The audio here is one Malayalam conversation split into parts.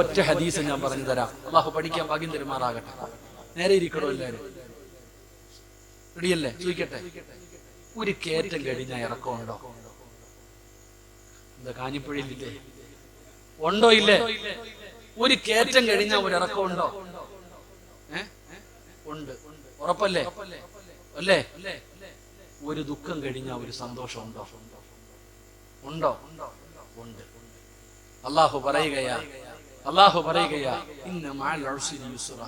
ഒറ്റ ഹദീസ് ഞാൻ പറഞ്ഞു തരാം. അള്ളാഹു പഠിക്കാൻ ഭാഗ്യം തരുമാറാകട്ടെ. നേരെ ഇരിക്കണോ എല്ലാവരും? റെഡിയല്ലേ? ചോദിക്കട്ടെ, ഒരു കയറ്റം കഴിഞ്ഞാൽ ഇറക്കമുണ്ടോ? എന്താ കാഞ്ഞിപ്പുഴയിലില്ലേ? ഉണ്ടോ? ഇല്ലേ? ഒരു കയറ്റം കഴിഞ്ഞാൽ ഒരു ഇറക്കമുണ്ടോ? ഉണ്ട്. ഉറപ്പല്ലേ? അല്ലേ? ഒരു ദുഃഖം കഴിഞ്ഞാൽ ഒരു സന്തോഷം ഉണ്ടോ? ഉണ്ടോ? ഉണ്ട്. അള്ളാഹു പറയുകയാ ഇന്ന മഅൽ ഉസ്രി യുസ്റ.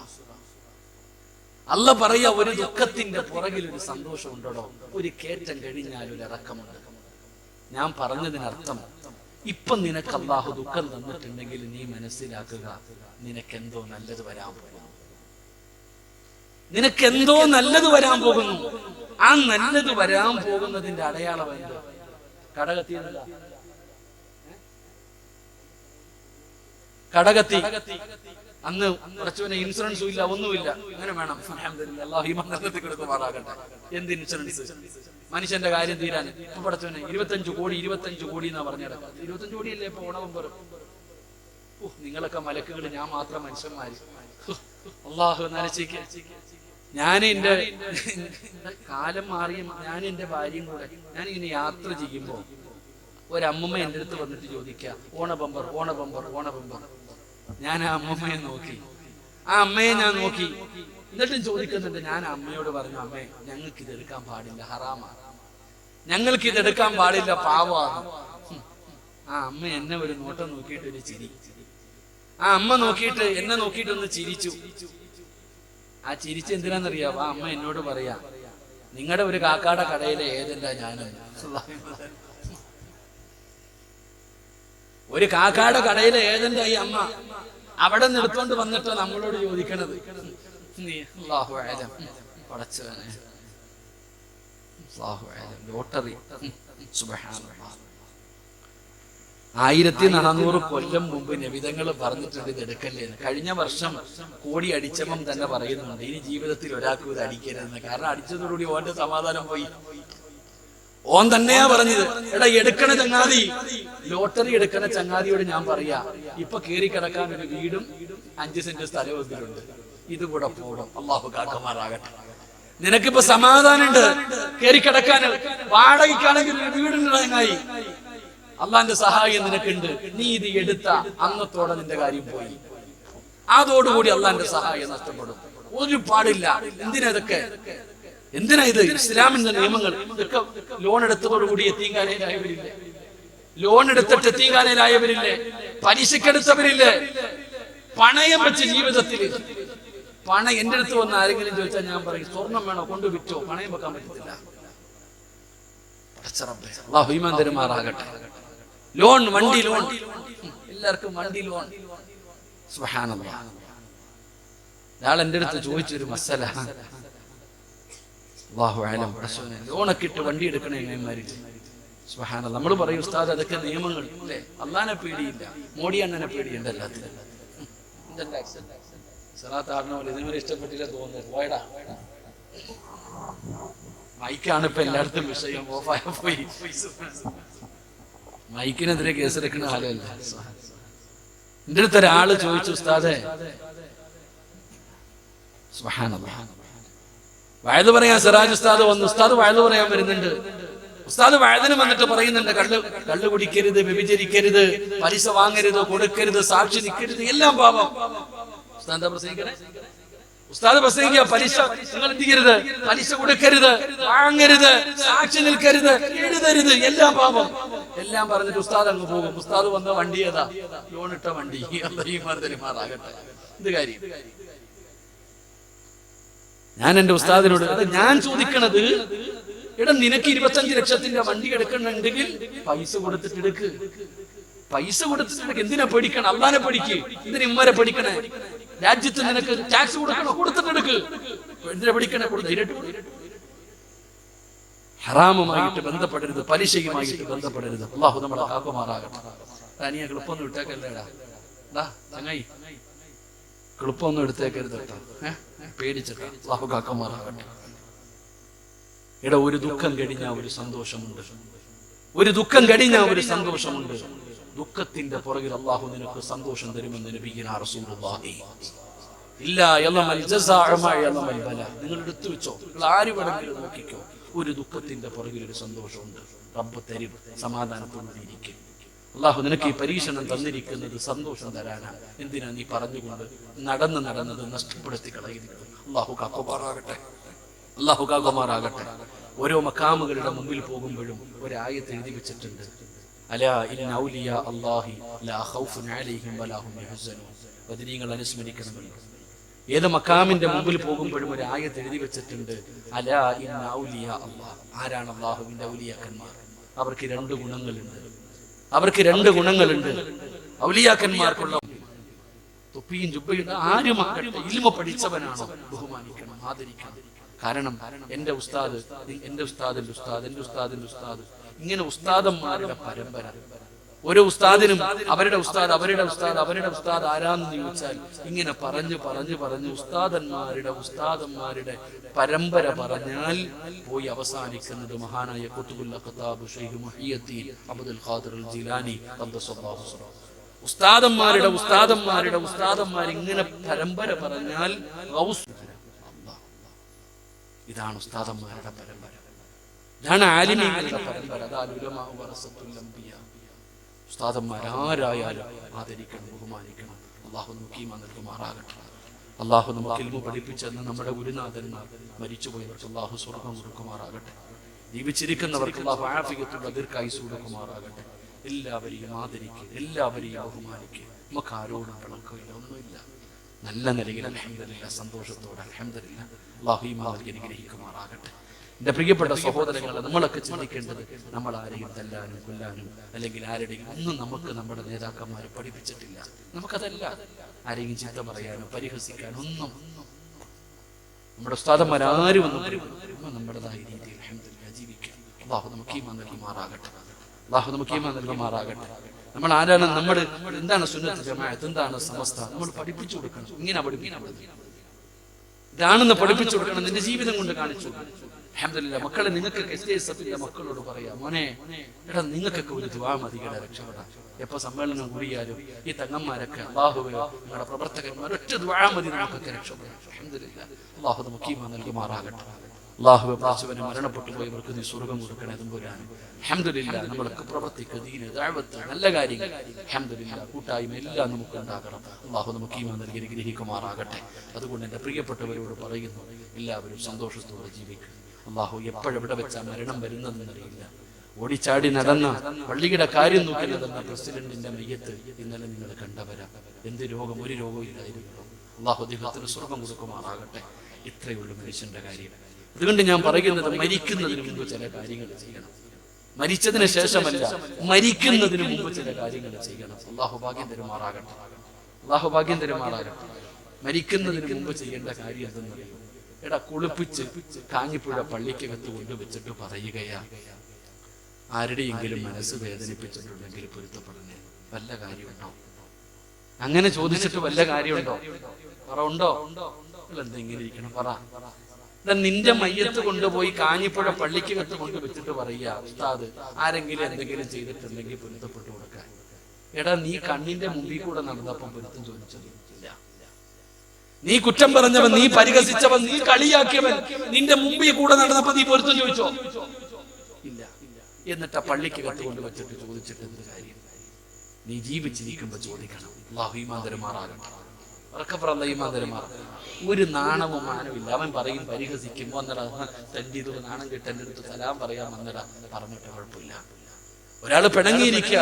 അല്ലാഹ് പറയാ, ഒരു ദുഃഖത്തിന്റെ പുറകിൽ ഒരു സന്തോഷം ഉണ്ടോ? ഒരു കയറ്റം കഴിഞ്ഞാൽ ഒരു ഇറക്കമുണ്ട്. ഞാൻ പറഞ്ഞതിനർത്ഥം, ഇപ്പൊ നിനക്ക് അള്ളാഹു ദുഃഖം തന്നിട്ടുണ്ടെങ്കിൽ നീ മനസ്സിലാക്കുക, നിനക്കെന്തോ നല്ലത് വരാൻ പോകുന്നു. നിനക്കെന്തോ നല്ലത് വരാൻ പോകുന്നു. ആ നല്ലത് വരാൻ പോകുന്നതിന്റെ അടയാളം എന്ത്? കടകത്തി അന്ന് കുറച്ചുവിനെ ഇൻഷുറൻസും ഇല്ല, ഒന്നുമില്ല. അങ്ങനെ വേണം. അൽഹംദുലില്ലാഹ്, അല്ലാഹു ഈമാൻ നിലനിർത്തി കൊടുക്കുമാറാകട്ടെ. എന്ത് ഇൻഷുറൻസ്? മനുഷ്യന്റെ കാര്യം തീരാൻ. ഇപ്പൊ പടച്ചവനെ 25 കോടി എന്നാ പറഞ്ഞത്. 25 കോടിയല്ലേ ഇപ്പൊ ഓണവമ്പർ? നിങ്ങളൊക്കെ മലക്കുകൾ, ഞാൻ മാത്രം മനുഷ്യന്മാര്. അള്ളാഹു നരച്ചിക്ക്. ഞാൻ എന്റെ കാലം മാറിയും ഞാൻ എന്റെ ഭാര്യയും കൂടെ ഞാനിങ്ങനെ യാത്ര ചെയ്യുമ്പോ ഒരമ്മമ്മ എന്റെ അടുത്ത് വന്നിട്ട് ചോദിക്കുക, ഓണബമ്പർ. ഞാൻ ആ അമ്മമ്മയെ നോക്കി, ആ അമ്മയെ ഞാൻ നോക്കി. എന്നിട്ടും ചോദിക്കുന്നുണ്ട്. ഞാൻ അമ്മയോട് പറഞ്ഞു, അമ്മേ, ഞങ്ങൾക്ക് ഇതെടുക്കാൻ പാടില്ല, ഹറാമാണ്. ഞങ്ങൾക്ക് ഇതെടുക്കാൻ പാടില്ല, പാവമാണ്. ആ അമ്മ എന്നെ ഒരു നോട്ടം നോക്കിയിട്ട് ഒരു ചിരി. ആ അമ്മ നോക്കിയിട്ട് എന്നെ നോക്കിയിട്ടൊന്ന് ചിരിച്ചു. ആ ചിരിച്ച് എന്തിനാന്നറിയാവോ? ആ അമ്മ എന്നോട് പറയാ, നിങ്ങളുടെ ഒരു കാക്കാടെ കടയിലെ ഏജന്റാ ഞാനെന്ന്. ഒരു കാക്കാടെ കടയിലെ ഏജന്റായി അമ്മ. അവിടെ നിന്ന് എടുത്തോണ്ട് വന്നിട്ട് നമ്മളോട് ചോദിക്കണത്, ലോട്ടറി. 1400 കൊല്ലം മുമ്പ് നബിതങ്ങൾ പറഞ്ഞിട്ടുണ്ട് ഇത് എടുക്കല്ലേന്ന്. കഴിഞ്ഞ വർഷം കോടി അടിച്ചവൻ തന്നെ പറയുന്നുണ്ട്, ഇനി ജീവിതത്തിൽ ഒരാൾക്കും ഇത് അടിക്കരുതെന്ന്. കാരണം അടിച്ചതോടുകൂടി ഓന്റെ സമാധാനം പോയി. ഓൻ തന്നെയാ പറഞ്ഞത്, എടാ എടുക്കണ ചങ്ങാതി, ലോട്ടറി എടുക്കണ ചങ്ങാതിയോട് ഞാൻ പറയാ, ഇപ്പൊ കയറി കിടക്കാൻ ഒരു വീടും 5 സെന്റ് സ്ഥലവും ഇതിലുണ്ട്, ഇതുകൂടെ പോടും. അള്ളാഹു കാക്കമാറാകട്ടെ. നിനക്കിപ്പോ സമാധാനമുണ്ട് കയറി കിടക്കാൻ. വാടകയ്ക്കാണെങ്കിൽ വീടുണ്ട് ചങ്ങായി. അള്ളാന്റെ സഹായം നിനക്കുണ്ട്. നീ ഇത് എടുത്ത അന്നത്തോടെ നിന്റെ കാര്യം പോയി. അതോടുകൂടി അള്ളാന്റെ സഹായം നഷ്ടപ്പെടും. ഒരു പാടില്ല. എന്തിനാ ഇതൊക്കെ? എന്തിനാ ഇത്? ഇസ്ലാമിന്റെ നിയമങ്ങൾ. ഇതൊക്കെ ലോൺ എടുത്തതോടുകൂടി എത്തീങ്കാനയിലായവരില്ലേ? ലോൺ എടുത്തിട്ട് എത്തീങ്കാനയിലായവരില്ലേ? പലിശക്കെടുത്തവരില്ലേ? പണയം വെച്ച് ജീവിതത്തിൽ എന്റെ അടുത്ത് വന്ന് ആരെങ്കിലും ചോദിച്ചാൽ ഞാൻ പറയും, സ്വർണം വേണോ, കൊണ്ട് വിറ്റോ, പണയം വെക്കാൻ പറ്റത്തില്ല. അല്ലാഹു ഈമാൻ തരുമാറാകട്ടെ. ലോൺ, വണ്ടി ലോൺ, എല്ലാവർക്കും വണ്ടി ലോൺ. സുബ്ഹാനല്ലാഹ്. ഒരാൾ എന്റെ അടുത്ത് ചോദിച്ചൊരു മസല, അല്ലാഹു അലം, ലോണൊക്കെ ഇട്ട് വണ്ടി എടുക്കണേ എങ്ങനെമാര്? സുബ്ഹാനല്ലാഹ്. നമ്മൾ പറയും, ഉസ്താദ് അതൊക്കെ നിയമങ്ങൾ അല്ലേ? അള്ളാനെ പേടിയില്ല, മോഡി അണ്ണനെ പേടിയുണ്ട് എല്ലാത്തിനും. സലാത്ത് ആടണ പോലെ ഇതിനൊരു ഇഷ്ടപ്പെട്ടില്ല തോന്നുന്നു. പോയടാ, മൈക്കാണ് ഇപ്പൊ എല്ലായിടത്തും വിഷയം. ഓഫായ പോയി. മൈക്കിനെതിരെ കേസെടുക്കുന്ന ആളല്ല. എന്റെ അടുത്ത് ഒരാള് ചോദിച്ചു, ഉസ്താദേ, സുബ്ഹാനല്ലാഹ്, വഅദ് പറയാൻ സിറാജ് ഉസ്താദ് വന്നു. ഉസ്താദ് വഅദ് പറയാൻ വരുന്നുണ്ട്. ഉസ്താദ് വഅദിന് വന്നിട്ട് പറയുന്നുണ്ട്, കള്ളു കുടിക്കരുത്, വ്യഭിചരിക്കരുത്, പലിശ വാങ്ങരുത്, കൊടുക്കരുത്, സാക്ഷി നിൽക്കരുത്, എല്ലാം പാപം. ഉസ്താദ് പ്രസംഗിക്കണേ. ഉസ്താദ് പ്രസംഗിക്കുക, പലിശ നിങ്ങൾ എന്ത് ചെയ്യരുത്, പലിശ കൊടുക്കരുത്, വാങ്ങരുത്, സാക്ഷി നിൽക്കരുത്, എഴുതരുത്, എല്ലാം പാപം. എല്ലാം പറഞ്ഞിട്ട് ഉസ്താദ് അങ്ങ് പോകും. ഉസ്താദ് വന്ന വണ്ടി ഏതാ? ലോൺ ഇട്ട വണ്ടി. അല്ലാഹു ഈമാൻ തരുമാറാകട്ടെ. എന്ത് കാര്യം? ഞാൻ എന്റെ ഉസ്താദിനോട് ഞാൻ ചോദിക്കണത്, എടാ, നിനക്ക് 25 ലക്ഷത്തിന്റെ വണ്ടി എടുക്കണമെങ്കിൽ പൈസ കൊടുത്തിട്ട് എടുക്ക്. പൈസ കൊടുത്തിട്ട് എന്തിനാ പേടിക്കണം? അള്ളാനെ പേടിക്ക്. എന്തിനാ ഇമ്മരെ പേടിക്കണേ? രാജ്യത്ത് നിനക്ക് ടാക്സ് കൊടുക്കണോ? കൊടുത്തിട്ട് എടുക്ക്. എന്തിനാ പേടിക്കണേ? ഹറാമുമായിട്ട് ബന്ധപ്പെടരുത്, പലിശയുമായിട്ട് ബന്ധപ്പെടരുത്. അല്ലാഹു നമ്മളെ കാക്കുമാറാകട്ടെ. നീ ക്ലിപ്പൊന്നും ഇട്ടേക്കല്ലേടാ, ചങ്ങായി, ക്ലിപ്പൊന്നും എടുത്തേക്കരുത് കേട്ടോ, പേടിച്ചിട്ടാ. അല്ലാഹു കാക്കുമാറാകട്ടെ. ഒരു ദുഃഖം കഴിഞ്ഞാൽ ഒരു സന്തോഷമുണ്ട്. ദുഃഖത്തിന്റെ പുറകിൽ അള്ളാഹു നിനക്ക് സന്തോഷം തരുമെന്ന് നബിയുനാ റസൂലുള്ളാഹി. ഇല്ലാ യളമൽ ജസാഅ മാ യളമൽ ബലാ. നിങ്ങൾ എടുത്തു വെച്ചോ, നിങ്ങൾ ആര് വേണമെങ്കിലും നോക്കിക്കോ, ഒരു ദുഃഖത്തിന്റെ പുറകിൽ ഒരു സന്തോഷമുണ്ട്. റബ്ബ് തരും, സമാധാനത്തോടെ ഇരിക്കും. അള്ളാഹു നിനക്ക് ഈ പരീക്ഷണം തന്നിരിക്കുന്നത് സന്തോഷം തരാനാണ്. എന്തിനാ നീ പറഞ്ഞുകൊണ്ട് നടന്നത് നഷ്ടപ്പെടുത്തി കളയുന്നത്? അള്ളാഹു കാക്കുമാറാകട്ടെ, അള്ളാഹു കാക്കുമാറാകട്ടെ. ഓരോ മക്കാമുകളുടെ മുമ്പിൽ പോകുമ്പോഴും ഒരായത്ത് എഴുതി വെച്ചിട്ടുണ്ട്, അലാ ഇന്ന ഔലിയാ അല്ലാഹി ലാ ഖൗഫുൻ അലൈഹിം വലാ ഹും യഹ്സനൂൻ. ബദരീങ്ങൾ അനുസ്മരിക്കണമെന്ന്. ഏത് മക്കാമിന്റെ മുമ്പിൽ പോകുമ്പോഴും ഒരായത്ത് എഴുതി വെച്ചിട്ടുണ്ട്, അലാ ഇന്ന ഔലിയാ അല്ലാഹ്. ആരാണ് അല്ലാഹുവിന്റെ ഔലിയാക്കന്മാർ? അവർക്ക് രണ്ട് ഗുണങ്ങളുണ്ട്. ഔലിയാക്കന്മാർക്കുള്ള തൊപ്പിയും ജുബ്ബയും ആരുമാകട്ടെ, ഇൽമ പഠിച്ചവനാണോ ബഹുമാനിക്കണം, ആദരിക്കണം. കാരണം എന്റെ ഉസ്താദ്, എന്റെ ഉസ്താദിന്റെ ഉസ്താദ്, എന്റെ ഉസ്താദിന്റെ ഉസ്താദ്, ഇങ്ങനെ ഉസ്താദന്മാരുടെ പരമ്പര. ഓരോ ഉസ്താദിനും അവരുടെ ഉസ്താദ് ആരാന്ന് ചോദിച്ചാൽ ഇങ്ങനെ പറഞ്ഞു ഉസ്താദന്മാരുടെ പരമ്പര പറഞ്ഞാൽ പോയി അവസാനിക്കുന്നത് മഹാനായ ഖുത്ബുൽ അഖ്താബ് ശൈഖ് മുഹിയുദ്ദീൻ അബ്ദുൽ ഖാദിർ അൽ ജീലാനി ഖദ്ദസല്ലാഹു സിറഹു. ഉസ്താദന്മാർ ഇങ്ങനെ പരമ്പര പറഞ്ഞാൽ ഇതാണ് ഉസ്താദന്മാരുടെ പരമ്പര, ഇതാണ് ആലിമീങ്ങളുടെ പരമ്പര. അതാണ് ഉലമാ വറസത്തുൽ അംബിയാ. ഉസ്താദന്മാർ ആരായാലും ആദരിക്കണം, ബഹുമാനിക്കണം. അള്ളാഹു നമുക്ക് ഈമാൻ നൽകുമാറാകട്ടെ. അള്ളാഹു നമുക്ക് ഇൽമു പഠിപ്പിച്ചെന്ന് നമ്മുടെ ഗുരുനാഥന്മാർ മരിച്ചുപോയവർക്ക് അള്ളാഹു സ്വർഗം കൊടുക്കുമാറാകട്ടെ. ജീവിച്ചിരിക്കുന്നവർക്ക് അള്ളാഹു ആഫിയത്തുള്ള ദീർഘായുസ്സ് കൊടുക്കുമാറാകട്ടെ. എല്ലാവരെയും ആദരിക്കുക, എല്ലാവരെയും ബഹുമാനിക്കുക. നമുക്ക് ആരോടും പിണക്കമില്ല, ഒന്നുമില്ല. നല്ല നിലയിൽ അൽഹംദുലില്ലാഹ്, സന്തോഷത്തോടെ അൽഹംദുലില്ലാഹ്. അള്ളാഹു ഈമാൻ നൽകി അനുഗ്രഹിക്കുമാറാകട്ടെ. എന്റെ പ്രിയപ്പെട്ട സഹോദരങ്ങളെ, നമ്മളൊക്കെ ചിന്തിക്കേണ്ടത് നമ്മൾ ആരെയും തല്ലാനും കൊല്ലാനും അല്ലെങ്കിൽ ആരുടെയും ഒന്നും നമുക്ക് നമ്മുടെ നേതാക്കന്മാരെ പഠിപ്പിച്ചിട്ടില്ല. നമുക്കതല്ല, ആരെയും ചീത്ത പറയാനോ പരിഹസിക്കാനോ ഒന്നും നമ്മുടെ ഉസ്താദന്മാരാരും ഒന്നും നമ്മുടേതായ രീതിയിൽ അൽഹംദുലില്ലാഹ് ജീവിക്കാം. അള്ളാഹു നമുക്ക് ഈമാൻ നൽകുമാറാകട്ടെ. നമ്മൾ ആരാണ്, നമ്മൾ എന്താണ് സുന്നത്ത് ജമാഅത്ത്, എന്താണ് സമസ്ത, നമ്മൾ പഠിപ്പിച്ചു കൊടുക്കണം. ഇങ്ങനെ പഠിപ്പിക്കണം, ഇതാണെന്ന് പഠിപ്പിച്ചു കൊടുക്കണം. നിന്റെ ജീവിതം കൊണ്ട് കാണിച്ചു. അൽഹംദുലില്ലാഹ്. മക്കളെ, നിങ്ങൾക്ക് SSFന്റെ മക്കളോട് പറയാം, മോനെ എടാ, നിങ്ങൾക്കൊക്കെ ഒരു ദുആ മതിയുടെ രക്ഷപ്പെടാൻ. എപ്പോ സമ്മേളനം കൂടിയാലും ഈ തങ്ങന്മാരൊക്കെ അല്ലാഹുവേ, നിങ്ങളുടെ പ്രവർത്തകന്മാർ ഒറ്റ ദുആ മതി നമുക്കൊക്കെ രക്ഷപ്പെടാൻ. അൽഹംദുലില്ലാഹ്. അല്ലാഹു നമുക്ക് ഈമാൻ നൽകുമാറാകട്ടെ. അല്ലാഹുവേ, പ്രാച്ചുവനെ മരണപ്പെട്ടു പോയവർക്ക് നീ സ്വർഗ്ഗം കൊടുക്കണേ തമ്പുരാൻ. അൽഹംദുലില്ലാഹ്. നമ്മളൊക്കെ പ്രവർത്തിക്കുക, ദീന്, ദഅവത്ത്, നല്ല കാര്യങ്ങൾ, അൽഹംദുലില്ലാഹ്, കൂട്ടായ്മ എല്ലാം നമുക്ക് ഉണ്ടാകണം. അല്ലാഹു നമുക്ക് ഈമാൻ നൽകി അനുഗ്രഹിക്കുമാറാകട്ടെ. അതുകൊണ്ട് എൻ്റെ പ്രിയപ്പെട്ടവരോട് പറയുന്നു, എല്ലാവരും സന്തോഷത്തോടെ ജീവിക്കുക. അള്ളാഹു എപ്പോഴെവിടെ വെച്ചാ മരണം വരുന്നതെന്നറിയില്ല. ഓടിച്ചാടി നടന്ന പള്ളിയുടെ കാര്യം നോക്കി നടന്ന പ്രസിഡന്റിന്റെ മയ്യത്ത് ഇന്നലെ നിങ്ങൾ കണ്ടവരാ. എന്ത് രോഗം, ഒരു രോഗവും ഇല്ലായിരുന്നു. അള്ളാഹു അദ്ദേഹത്തിന് സ്വർഗ്ഗം കൊടുക്കുമാറാകട്ടെ. ഇത്രയുള്ളൂ മനുഷ്യന്റെ കാര്യം. അതുകൊണ്ട് ഞാൻ പറയുന്നത്, മരിക്കുന്നതിന് മുമ്പ് ചില കാര്യങ്ങൾ ചെയ്യണം. മരിച്ചതിന് ശേഷമല്ല, മരിക്കുന്നതിന് മുമ്പ് ചില കാര്യങ്ങൾ ചെയ്യണം. അള്ളാഹു ഭാഗ്യം തരുമാറാകട്ടെ. മരിക്കുന്നതിന് മുമ്പ് ചെയ്യേണ്ട കാര്യം എന്തെന്നറിയും? എടാ, കുളിപ്പിച്ച് കാഞ്ഞിപ്പുഴ പള്ളിക്കകത്ത് കൊണ്ടുവച്ചിട്ട് പറയുകയാ, ആരുടെയെങ്കിലും മനസ്സ് വേദനിപ്പിച്ചിട്ടുണ്ടെങ്കിൽ പൊരുത്തപ്പെടണേ. വല്ല കാര്യമുണ്ടോ? അങ്ങനെ ചോദിച്ചിട്ട് വല്ല കാര്യമുണ്ടോ? ഉണ്ടോ? എന്തെങ്കിലും ഇരിക്കണം, പറ. നിന്റെ മയ്യത്ത് കൊണ്ടുപോയി കാഞ്ഞിപ്പുഴ പള്ളിക്കകത്ത് കൊണ്ടുവച്ചിട്ട് പറയുക, ഉസ്താദ് ആരെങ്കിലും എന്തെങ്കിലും ചെയ്തിട്ടുണ്ടെങ്കിൽ പൊരുത്തപ്പെട്ടു കൊടുക്കാൻ. എടാ, നീ കണ്ണിന്റെ മുമ്പിൽ കൂടെ നടന്നപ്പം പൊരുത്തം ചോദിച്ചത് ഇല്ല. നീ കുറ്റം പറഞ്ഞവൻ, നീ പരിഹസിച്ചവൻ, നീ കളിയാക്കിയവൻ നിന്റെ മുമ്പിൽ കൂടെ നടന്നപ്പോ നീ പൊരുത്തം ചോദിച്ചോ? ഇല്ല. എന്നിട്ട് ആ പള്ളിക്കകത്ത് കൊണ്ടുവച്ചിട്ട് ചോദിച്ചിട്ട് എന്ത് കാര്യം? നീ ജീവിച്ചിരിക്കുമ്പോ ചോദിക്കണം. അല്ലാഹു ഈമാൻ തരുമാറാകട്ടെ. ഒരു നാണവും മാനവില്ല. അവൻ പറയും, പരിഹസിക്കുമ്പോ അന്നടാ തന്റെ ഇത് നാണം കിട്ട എന്റെ അടുത്ത് സലാം പറയാൻ വന്നടാ, പറഞ്ഞിട്ട് കുഴപ്പമില്ല. ഒരാള് പിണങ്ങിയിരിക്കുക,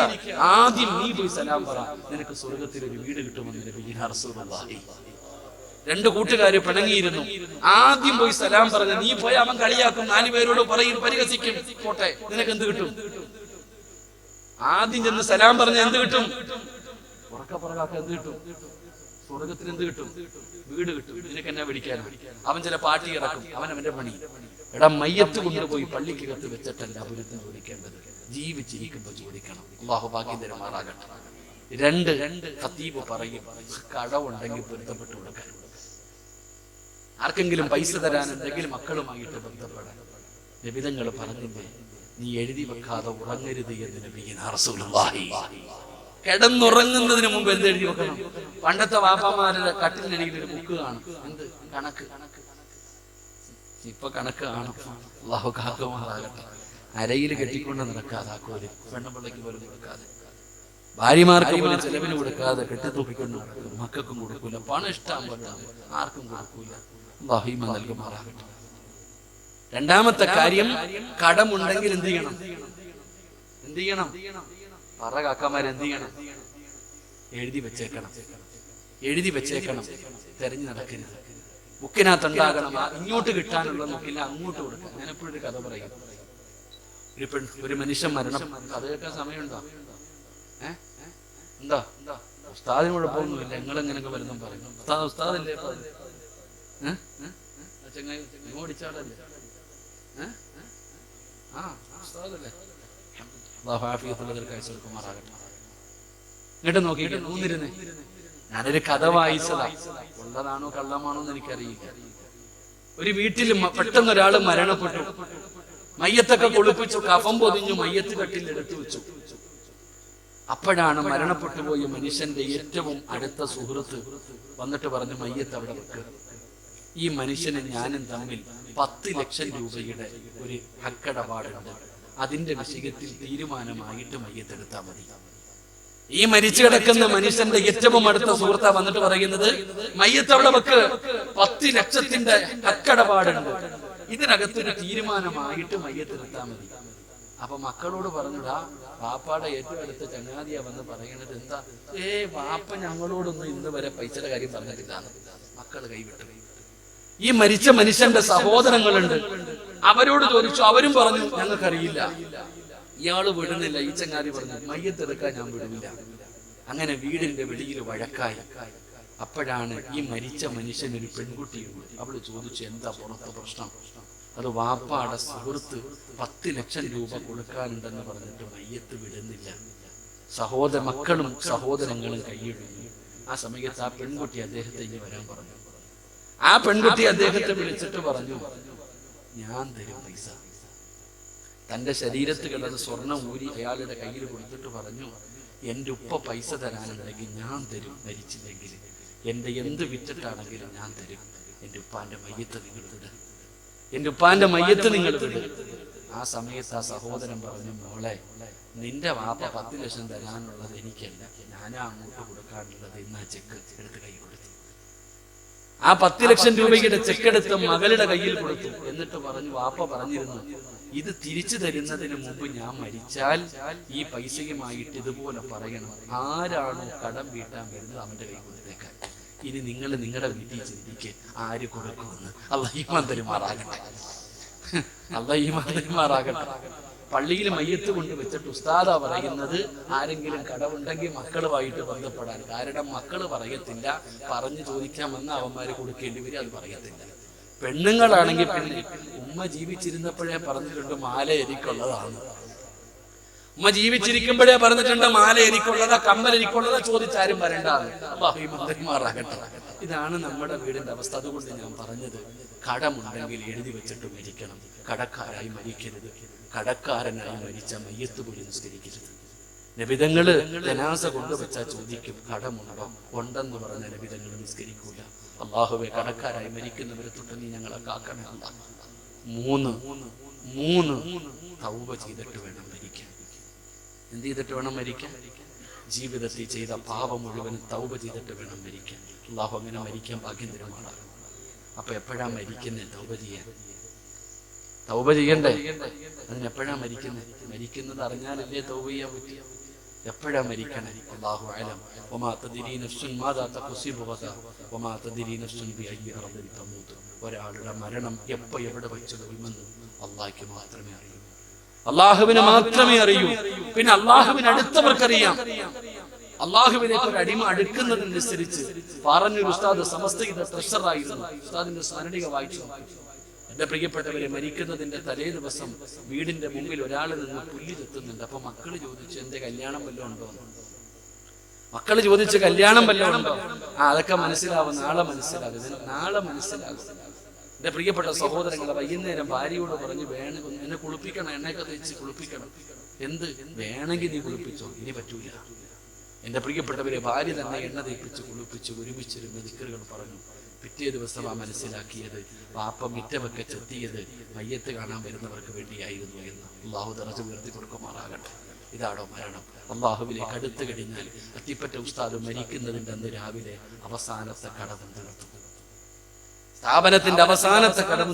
ആദ്യം നീ പോയി സലാം പറ, നിനക്ക് സ്വർഗത്തിൽ ഒരു വീട് കിട്ടുമെന്ന് നബിയുനാ റസൂലുള്ളാഹി. രണ്ട് കൂട്ടുകാര് പിണങ്ങിയിരുന്നു, ആദ്യം പോയി സലാം പറഞ്ഞ നീ പോയി അവൻ കളിയാക്കും, 4 പേരോട് പറയും, പരിഹസിക്കും, പോട്ടെ, നിനക്ക് എന്ത് കിട്ടും? ആദ്യം ചെന്ന് സലാം പറഞ്ഞ എന്ത് കിട്ടും? ഉറക്കപ്പുറകാക്ക എന്ത് കിട്ടും? സ്വർഗത്തിന് എന്ത് കിട്ടും? വീട് കിട്ടും. നിനക്ക് എന്നാ പിടിക്കാനോ? അവൻ ചില പാർട്ടി ഇറക്കും, അവന്റെ പണി. എടാ, മയ്യത്ത് കൊണ്ടുപോയി പള്ളിക്കകത്ത് വെച്ചിട്ടല്ല പൊരുത്തം ചോദിക്കേണ്ടത്, ജീവിച്ചിരിക്കുമ്പോ ചോദിക്കണം. അല്ലാഹു ഭാഗ്യം തരുമാറാകട്ടെ. 2 ഖതീബ് പറയും, കടവുണ്ടെങ്കിൽ പൊരുത്തപ്പെട്ടു കൊടുക്കാൻ. ആർക്കെങ്കിലും പൈസ തരാൻ എന്തെങ്കിലും മക്കളുമായിട്ട് ബന്ധപ്പെടാൻ. നബിതങ്ങൾ പറഞ്ഞില്ലേ, നീ എഴുതി വെക്കാതെ ഉറങ്ങരുത് എന്ന് നബിയുനാ റസൂലുള്ളാഹി. കിടന്നുറങ്ങുന്നതിന് മുമ്പ് എന്ത് എഴുതി വെക്കണം? പണ്ടത്തെ വാപ്പമാരുടെ കട്ടിലിനടിയിൽ ഒരു ബുക്ക് കാണും, എന്ത് കണക്ക്. ഇപ്പൊ കണക്ക് കാണും. അല്ലാഹു കാക്കുമാറാകട്ടെ. അരയിൽ കെട്ടിക്കൊണ്ട് നടക്കാതാക്കോല്, പെണ്ണുപിള്ളയ്ക്ക് പോലും കൊടുക്കാതെ, ഭാര്യമാർക്ക് പോലും ചെലവിന് കൊടുക്കാതെ കെട്ടിത്തൂപ്പിക്കൊണ്ട് നടക്കും. മക്കൾക്കും കൊടുക്കൂല, പണം ഇഷ്ടം പറ്റാം, ആർക്കും കൊടുക്കൂല. അല്ലാഹു ഈമാൻ നൽകുമാറാകട്ടെ. രണ്ടാമത്തെ കാര്യം, കടമുണ്ടെങ്കിൽ എന്ത് ചെയ്യണം? എന്ത് ചെയ്യണം? പറ കാക്കമാർ, എന്ത് ചെയ്യണം? എഴുതി വെച്ചേക്കണം, എഴുതി വെച്ചേക്കണം. തെരഞ്ഞു നടക്കരുത്. ബുക്കിനകത്ത് ഉണ്ടാകണം. ഇങ്ങോട്ട് കിട്ടാനുള്ള നോക്കില്ല, അങ്ങോട്ട് കൊടുക്കുക. ഞാൻ എപ്പോഴും ഒരു കഥ പറയും. ഒരു മനുഷ്യൻ മരണം, കഥ കേൾക്കാൻ സമയമുണ്ടോ? എന്താ ഉസ്താദിന് കുഴപ്പമൊന്നുമില്ല, നിങ്ങൾ എങ്ങനെയൊക്കെ വരുന്നു പറയുന്നു. ഉസ്താദല്ലേ ചങ്ങായി ഓടിച്ചാടല്ലേ? ഉസ്താദല്ലേ? ഇങ്ങോട്ട് നോക്കിയിട്ട് ഊന്നിരുന്നേ. ഞാനൊരു കഥ വായിച്ചതാ, ഉള്ളതാണോ കള്ളമാണോ എന്ന് എനിക്കറിയില്ല. ഒരു വീട്ടിൽ പെട്ടെന്ന് ഒരാൾ മരണപ്പെട്ടു. മയ്യത്തൊക്കെ കുളിപ്പിച്ചു, കഫം പൊതിഞ്ഞു, മയ്യത്ത് കട്ടിൽ എടുത്തു വെച്ചു. അപ്പോഴാണ് മരണപ്പെട്ടു പോയ മനുഷ്യന്റെ ഏറ്റവും അടുത്ത സുഹൃത്ത് വന്നിട്ട് പറഞ്ഞു, മയ്യത്ത് അവിടെ വെക്കുക. ഈ മനുഷ്യന് ഞാനും തമ്മിൽ 10 ലക്ഷം രൂപയുടെ ഒരു ഹക്കടപാടുണ്ട്. അതിന്റെ വിഷയത്തിൽ തീരുമാനമായിട്ട് മയ്യത്തെടുത്താൽ മതി. ഈ മരിച്ചു കിടക്കുന്ന മനുഷ്യന്റെ ഏറ്റവും അടുത്ത സുഹൃത്താ വന്നിട്ട് പറയുന്നത്, മയ്യത്ത് അവിടെ വെക്ക്, 10 ലക്ഷത്തിന്റെ ഹക്കടപാടുണ്ട്. ഇതിനകത്തൊരു തീരുമാനമായിട്ട് മയ്യത്തെടുത്താൽ മതി. അപ്പൊ മക്കളോട് പറഞ്ഞുടാ, വാപ്പാടെ ഏറ്റവും അടുത്ത ചങ്ങാതിയാ വന്ന് പറയണത് എന്താ? വാപ്പ ഞങ്ങളോടൊന്നും ഇന്ന് വരെ പൈസയുടെ കാര്യം പറഞ്ഞിട്ടില്ല. മക്കള് കൈവിട്ടു. ഈ മരിച്ച മനുഷ്യന്റെ സഹോദരങ്ങളുണ്ട്, അവരോട് ചോദിച്ചു, അവരും പറഞ്ഞു ഞങ്ങൾക്കറിയില്ല. ഇയാള് വിടുന്നില്ല. ഈ ചങ്ങാതി പറഞ്ഞു, മയ്യത്തെടുക്കാൻ ഞാൻ വിടുന്നില്ല. അങ്ങനെ വീടിന്റെ വെളിയിൽ വഴക്കായി. അപ്പോഴാണ് ഈ മരിച്ച മനുഷ്യനൊരു പെൺകുട്ടിയുണ്ട്. അവള് ചോദിച്ചു, എന്താ പുറത്തെ പ്രശ്നം? അത് വാപ്പാടെ സുഹൃത്ത് 10 ലക്ഷം രൂപ കൊടുക്കാനുണ്ടെന്ന് പറഞ്ഞിട്ട് മയ്യത്ത് വിടുന്നില്ല. മക്കളും സഹോദരങ്ങളും കൈയിടുന്നു. ആ സമയത്ത് ആ പെൺകുട്ടി അദ്ദേഹത്തെ ഇനി വരാൻ പറഞ്ഞു. ആ പെൺകുട്ടി അദ്ദേഹത്തെ വിളിച്ചിട്ട് പറഞ്ഞു, ഞാൻ തരും പൈസ. തന്റെ ശരീരത്ത് കിടന്ന് സ്വർണം ഊരി അയാളുടെ കയ്യിൽ കൊടുത്തിട്ട് പറഞ്ഞു, എന്റെ ഉപ്പ പൈസ തരാനുണ്ടെങ്കിൽ ഞാൻ തരും, മരിച്ചില്ലെങ്കിൽ എന്റെ എന്ത് വിറ്റിട്ടാണെങ്കിലും ഞാൻ തരും. എന്റെ ഉപ്പാന്റെ മയ്യത്ത് നിങ്ങൾ വിട്, എന്റെ ഉപ്പാന്റെ മയ്യത്ത് നിങ്ങൾ വിട്. ആ സമയത്ത് ആ സഹോദരൻ പറഞ്ഞു, മോളെ, നിന്റെ വാപ്പ 10 ലക്ഷം തരാനുള്ളത് എനിക്കല്ല, ഞാനാ അങ്ങോട്ട് കൊടുക്കാനുള്ളത്. ഇന്ന് ആ ചെക്ക് എടുത്ത് കൈ കൊടുത്തു. ആ 10 ലക്ഷം രൂപയുടെ ചെക്കെടുത്ത് മകളുടെ കയ്യിൽ കൊടുത്തു. എന്നിട്ട് പറഞ്ഞു, വാപ്പ പറഞ്ഞിരുന്നു, ഇത് തിരിച്ചു തരുന്നതിന് മുമ്പ് ഞാൻ മരിച്ചാൽ ഈ പൈസയുമായിട്ട് ഇതുപോലെ പറയണം, ആരാണോ കടം വീട്ടാൻ വരുന്നത് അവന്റെ കൈ കൊടുത്തേക്കാൻ. ഇനി നിങ്ങൾ നിങ്ങളുടെ വീട്ടിൽ ചിന്തിക്ക്, ആര് കൊടുക്കുമെന്ന്. അല്ലാഹു ഈമാൻ തരുമാറാകട്ടെ, അല്ലാഹു ഈമാൻ തരുമാറാകട്ടെ. പള്ളിയിൽ മയ്യത്ത് കൊണ്ട് വെച്ചിട്ട് ഉസ്താദാ പറയുന്നത്, ആരെങ്കിലും കടമുണ്ടെങ്കിൽ മക്കളുമായിട്ട് ബന്ധപ്പെടാൻ. കാരണം മക്കള് പറയത്തില്ല, പറഞ്ഞു ചോദിക്കാൻ വന്ന അവന്മാര് കൊടുക്കേണ്ടി വരും, അത് പറയത്തില്ല. പെണ്ണുങ്ങളാണെങ്കിൽ പിന്നെ ഉമ്മ ജീവിച്ചിരുന്നപ്പോഴേ പറഞ്ഞിട്ടുണ്ട്, മാല എനിക്കുള്ളതാണ്. ഉമ്മ ജീവിച്ചിരിക്കുമ്പോഴേ പറഞ്ഞിട്ടുണ്ട്, മാല എനിക്കുള്ളതാ, കമ്മൽ എനിക്കുള്ളതാ, ചോദിച്ചാരും വരണ്ടാണ്. അല്ലാഹു ഈമാൻ തരുമാറാകട്ടെ. ഇതാണ് നമ്മുടെ വീടിന്റെ അവസ്ഥ. അതുകൊണ്ട് ഞാൻ പറഞ്ഞത്, കടമുണ്ടെങ്കിൽ എഴുതി വെച്ചിട്ട് മരിക്കണം. കടക്കാരായി മരിക്കരുത്. കടക്കാരനായി മരിച്ച മയ്യത്ത് പോലും നിസ്കരിക്കരുത്. നബിതങ്ങള് ജനാസ കൊണ്ടുവച്ചാൽ ചോദിക്കും, കടമുണ്ടോ? ഉണ്ടെന്ന് പറഞ്ഞ നബിതങ്ങൾ നിസ്കരിക്കൂല. അല്ലാഹുവേ, കടക്കാരായി മരിക്കുന്നവരെ തൊട്ട് നീ ഞങ്ങളെ കാക്കണേ. മൂന്ന് തൗബ ചെയ്തിട്ട് വേണം മരിക്കാൻ. എന്ത് ചെയ്തിട്ട് വേണം മരിക്കാൻ? ജീവിതത്തിൽ ചെയ്ത പാപം മുഴുവൻ തൗബ ചെയ്തിട്ട് വേണം മരിക്കാൻ. അല്ലാഹു അങ്ങനെ മരിക്കാൻ ഭാഗ്യം തരുമാറാകും. അപ്പൊ എപ്പോഴാ മരിക്കുന്നത്? തൗബ ചെയ്യണ്ടേ? അതിനെപ്പോഴാ മരിക്കുന്നത്? മരിക്കുന്നത് അറിഞ്ഞാലല്ലേ തൗബ ചെയ്യാൻ പറ്റുക. എപ്പോഴാ മരിക്കണേ? അല്ലാഹു അഅലം. വമാ തദ്രീ നഫ്സുൻ മാദാ തക്സിബു ഗദാ വമാ തദ്രീ നഫ്സുൻ ബിഅയ്യി അർദിൻ തമൂത്. ഒരാളുടെ മരണം എപ്പോൾ എവിടെ വെച്ച് വരുമെന്ന് അല്ലാഹുവിന് മാത്രമേ അറിയൂ. അല്ലാഹുവിന് മാത്രമേ അറിയൂ. പിന്നെ അല്ലാഹുവിന് അടുത്തവർക്കറിയാം. അല്ലാഹുവിലേക്ക് ഒരു അടിമ അടുക്കുന്നതിനനുസരിച്ച് പറഞ്ഞൊരു ഉസ്താദ് സമസ്തയുടെ ട്രഷറായിരുന്നു. ഉസ്താദിന്റെ സ്മരണിക വായിച്ചു. എന്റെ പ്രിയപ്പെട്ടവരെ, മരിക്കുന്നതിന്റെ തലേ ദിവസം വീടിന്റെ മുമ്പിൽ ഒരാൾ നിന്ന് പുല്ല് ചെത്തുന്നുണ്ട്. അപ്പൊ മക്കള് ചോദിച്ചു, എന്റെ കല്യാണം വല്ലതും ഉണ്ടോ? മക്കള് ചോദിച്ചു, കല്യാണം വല്ലതും ഉണ്ടോ? അതൊക്കെ മനസ്സിലാവും, നാളെ മനസ്സിലാകും. എന്റെ പ്രിയപ്പെട്ട സഹോദരങ്ങളെ, വൈകുന്നേരം ഭാര്യയോട് പറഞ്ഞു, വേണം എന്നെ കുളിപ്പിക്കണം, എണ്ണയൊക്കെ തേച്ച് കുളിപ്പിക്കണം. എന്ത് വേണമെങ്കിൽ നീ കുളിപ്പിച്ചോ, ഇനി പറ്റൂല. എൻ്റെ പ്രിയപ്പെട്ടവരെ, ഭാര്യ തന്നെ എണ്ണ തേപ്പിച്ച് കുളിപ്പിച്ച് ഒരുമിച്ചിരുന്ന് ദിക്റുകൾ പറഞ്ഞു. പിറ്റേ ദിവസം മനസ്സിലാക്കിയത് വാപ്പ മിറ്റമൊക്കെ ചെത്തിയത് മയ്യത്ത് കാണാൻ വരുന്നവർക്ക് വേണ്ടിയായിരുന്നു എന്ന്. അള്ളാഹു ദറജ ഉയർത്തി കൊടുക്കുമാറാകട്ടെ. ഇതാണോ മരണം? അള്ളാഹുവിലേക്ക് അടുത്ത് കഴിഞ്ഞാൽ അത്തിപ്പറ്റ ഉസ്താദ് മരിക്കുന്നതിൻ്റെ അന്ന് രാവിലെ അവസാനത്തെ കടമം തീർത്തു. സ്ഥാപനത്തിന്റെ അവസാനത്തെ കടമ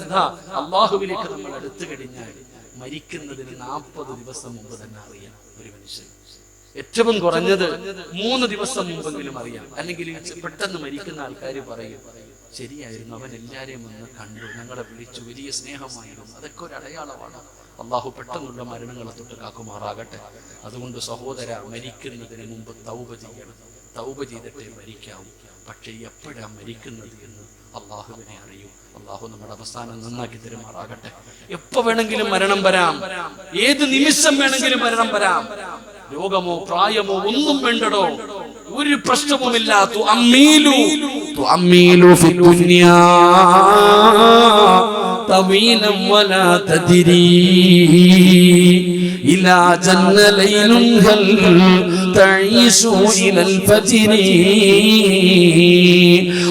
അള്ളാഹുവിലേക്ക് നമ്മൾ അടുത്ത് കഴിഞ്ഞാൽ മരിക്കുന്നതിന് 40 ദിവസം മുമ്പ് തന്നെ അറിയാം ഒരു മനുഷ്യൻ. ഏറ്റവും കുറഞ്ഞത് 3 ദിവസം മുമ്പെങ്കിലും അറിയാം. അല്ലെങ്കിൽ പെട്ടെന്ന് മരിക്കുന്ന ആൾക്കാർ പറയും, ശരിയായിരുന്നു, അവൻ എല്ലാരെയും വന്ന് കണ്ടു, ഞങ്ങളെ വിളിച്ചു, വലിയ സ്നേഹമായിരുന്നു. അതൊക്കെ ഒരു അടയാളമാണ്. അള്ളാഹു പെട്ടെന്നുള്ള മരണങ്ങളെ തൊട്ട് കാക്കുമാറാകട്ടെ. അതുകൊണ്ട് സഹോദര, മരിക്കുന്നതിന് മുമ്പ് തൗബ ചെയ്യണം. തൗബ ചെയ്തിട്ടേ മരിക്കാവൂ. പക്ഷെ എപ്പോഴാണ് മരിക്കുന്നത് എന്ന് അള്ളാഹുവിനെ അറിയൂ. അള്ളാഹു നമ്മുടെ അവസാനം നന്നാക്കി തരുമാറാകട്ടെ. എപ്പോ വേണമെങ്കിലും മരണം വരാം, ഏത് നിമിഷം വേണമെങ്കിലും മരണം വരാം. രോഗമോ പ്രായമോ ഒന്നും വേണ്ടടോ, ഒരു പ്രശ്നവുമില്ല. തുഅമ്മീലു ഫി ദുനിയാ طويلا ولا تدري إلى جن ليل هل تعيش إلى الفجر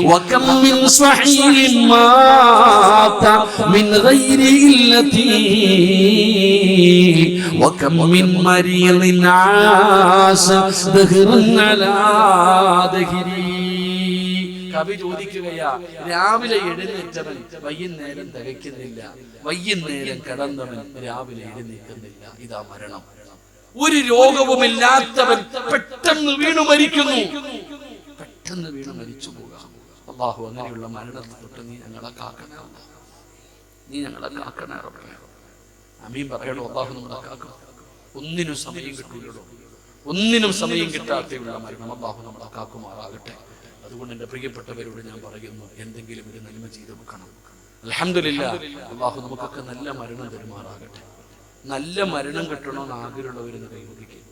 وكم من صحيح مات من غير علة وكم من مريض عاش دهرا على دهري. കവി ചോദിക്കുകയാ, രാവിലെ എഴുന്നേറ്റവൻ വൈകുന്നേരം തികയ്ക്കുന്നില്ല, വൈകുന്നേരം കടന്നവൻ രാവിലെ എഴുന്നേൽക്കുന്നില്ല. ഇതാ മരണം. ഒരു രോഗവുമില്ലാത്തവൻ പെട്ടെന്ന് വീണു മരിക്കുന്നു, പെട്ടെന്ന് വീണു മരിച്ചു പോകാം. അല്ലാഹു അങ്ങനെയുള്ള മരണത്തെ തൊട്ട് നീ ഞങ്ങളെ കാക്കണേ, നീ ഞങ്ങളെ കാക്കണേ റബ്ബേ. ആമീൻ പറയണോ? അല്ലാഹു നമ്മളെ കാക്കും. ഒന്നിനും സമയം കിട്ടൂലോ, ഒന്നിനും സമയം കിട്ടാത്തയുള്ള മരണം അല്ലാഹു നമ്മളെ കാക്കുമാറാകട്ടെ. അതുകൊണ്ട് എൻ്റെ പ്രിയപ്പെട്ടവരോട് ഞാൻ പറയുന്നു, എന്തെങ്കിലും ഒരു നന്മ ചെയ്ത് വെക്കണം. അൽഹംദുലില്ലാ, അല്ലാഹു നമുക്കൊക്കെ നല്ല മരണം തരുമാറാകട്ടെ. നല്ല മരണം കിട്ടണമെന്ന് ആഗ്രഹമുള്ളവരെന്ന് കൈവരിക്കും.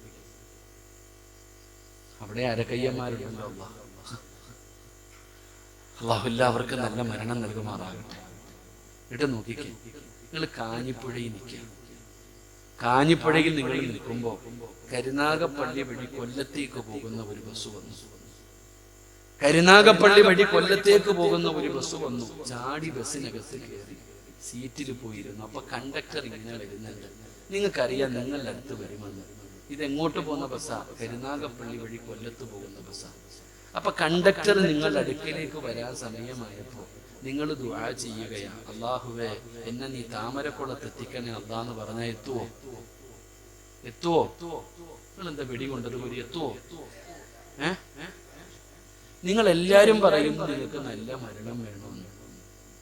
അവിടെ അരക്കയ്യന്മാരുണ്ടല്ലോ. അല്ലാഹു എല്ലാവർക്കും നല്ല മരണം നൽകുമാറാകട്ടെ. എന്നിട്ട് നോക്കിക്കേ, നിങ്ങൾ കാഞ്ഞിപ്പുഴയിൽ നിൽക്കുക. കാഞ്ഞിപ്പുഴയിൽ നിങ്ങൾ നിൽക്കുമ്പോൾ കരുനാഗപ്പള്ളി വഴി കൊല്ലത്തേക്ക് പോകുന്ന ഒരു ബസ് വന്നു. കരുനാഗപ്പള്ളി വഴി കൊല്ലത്തേക്ക് പോകുന്ന ഒരു ബസ് വന്നു. ചാടി ബസ്സിനകത്ത് കയറി സീറ്റിൽ പോയിരുന്നു. അപ്പൊ കണ്ടക്ടർ ഇങ്ങനെ വരുന്നുണ്ട്. നിങ്ങൾക്കറിയാം നിങ്ങളുടെ അടുത്ത് വരുമെന്ന്. ഇതെങ്ങോട്ട് പോകുന്ന ബസ്സാ? കരുനാഗപ്പള്ളി വഴി കൊല്ലത്ത് പോകുന്ന ബസ്സാ. അപ്പൊ കണ്ടക്ടർ നിങ്ങളുടെ അടുക്കിലേക്ക് വരാൻ സമയമായപ്പോ നിങ്ങൾ ദുആ ചെയ്യുകയാ, അല്ലാഹുവേ എന്നെ നീ താമരക്കുളത്ത് എത്തിക്കണേ അല്ലാന്ന് പറഞ്ഞാൽ എത്തുവോ? നിങ്ങൾ എന്താ വെടികൊണ്ടത് പോലെ എത്തുവോ? നിങ്ങൾ എല്ലാരും പറയുന്നു നിങ്ങൾക്ക് നല്ല മരണം വേണമെന്ന്.